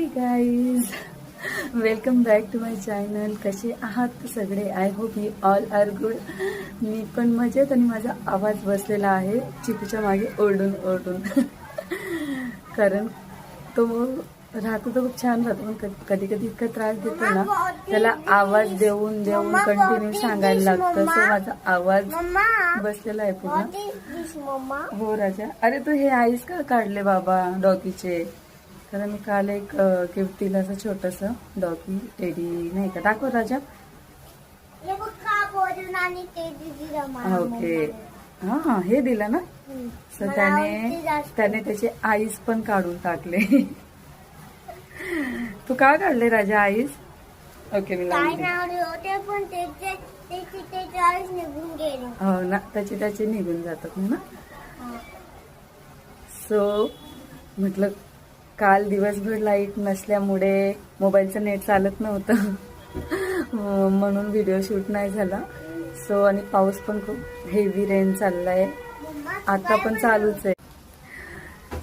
High guys, welcome back to my channel. कसे आहात सगळे? I hope you all are good. मी पण मजेत आणि माझा आवाज बसलेला आहे चिकूच्या मागे ओरडून ओरडून कारण तो राहतो तो खूप छान राहतो, पण कधी कधी इतका त्रास देतो ना, त्याला आवाज देऊन देऊन कंटिन्यू सांगायला लागतं. सो माझा आवाज बसलेला आहे पूर्ण. हो राजा, अरे तू हे आईस का काढले बाबा डॉगीचे? कारण मी काल एक गिफ्ट दिलं असं छोटस डॉगी टेडी, नाही का? दाखव राजा. ओके, हा हे दिलं ना. सो त्याने त्याचे आईस पण काढून टाकले. तू का काढले राजा आईस? ओके, मी हो ना, त्याचे निघून जातात ना. सो म्हटलं काल दिवसभर लाईट नसल्यामुळे मोबाईलचं नेट चालत नव्हतं म्हणून व्हिडिओ शूट नाही झाला. सो आणि पाऊस पण खूप हेवी रेन चाललाय, आता पण चालूच आहे.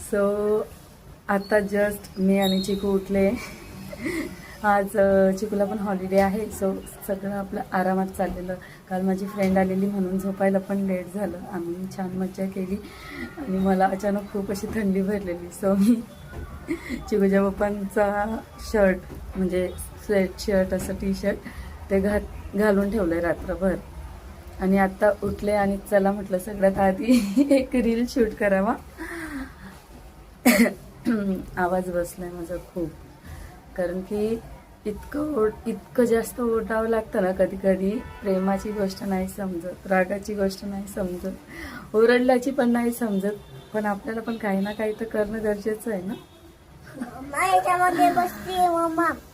सो आता जस्ट मी आणि चिकू उठले. आज चिकूला पण हॉलिडे आहे, सो सगळं आपलं आरामात चाललेलं. काल माझी फ्रेंड आलेली म्हणून झोपायला पण लेट झालं. आम्ही छान मज्जा केली आणि मला अचानक खूप अशी थंडी भरलेली. सो मी चिकूच्या पप्पांचा शर्ट, म्हणजे स्वेट शर्ट असं टी शर्ट, ते घालून ठेवलंय रात्रभर. आणि आता उठले आणि चला म्हटलं सगळ्यात आधी एक रील शूट करावा. आवाज बसलाय माझा खूप, कारण की इतकं जास्त ओरडावं लागतं ना कधी कधी. प्रेमाची गोष्ट नाही समजत, रागाची गोष्ट नाही समजत, ओरडल्याची पण नाही समजत, पण आपल्याला पण काही ना काही तर करणं गरजेचं आहे ना.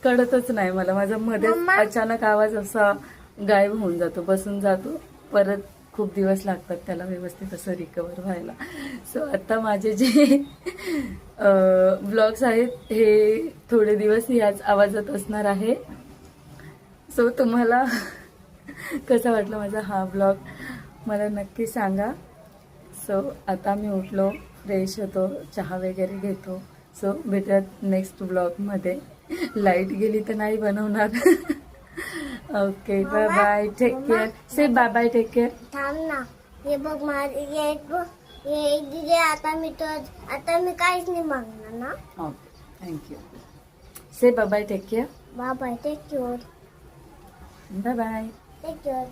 कळतच नाही मला, माझा मध्ये अचानक आवाज असा गायब होऊन जातो, बसून जातो, परत खूप दिवस लागतात त्याला व्यवस्थित असं रिकवर व्हायला. सो आता माझे जे ब्लॉग्स आहेत हे थोडे दिवस याच आवाजात असणार आहे. सो तुम्हाला कसा वाटला माझा हा ब्लॉग मला नक्की सांगा. सो आता मी उठलो, फ्रेश होतो, चहा वगैरे घेतो. सो भेटूयात नेक्स्ट ब्लॉगमध्ये. लाईट गेली तर नाही बनवणार. Okay, bye bye, take care. Say bye bye, take care. थांब ना, हे बघ माझे आता मी काहीच नाही मागणार ना. Okay, thank you. Say bye bye, take care. Bye bye, take care. Bye bye, take care.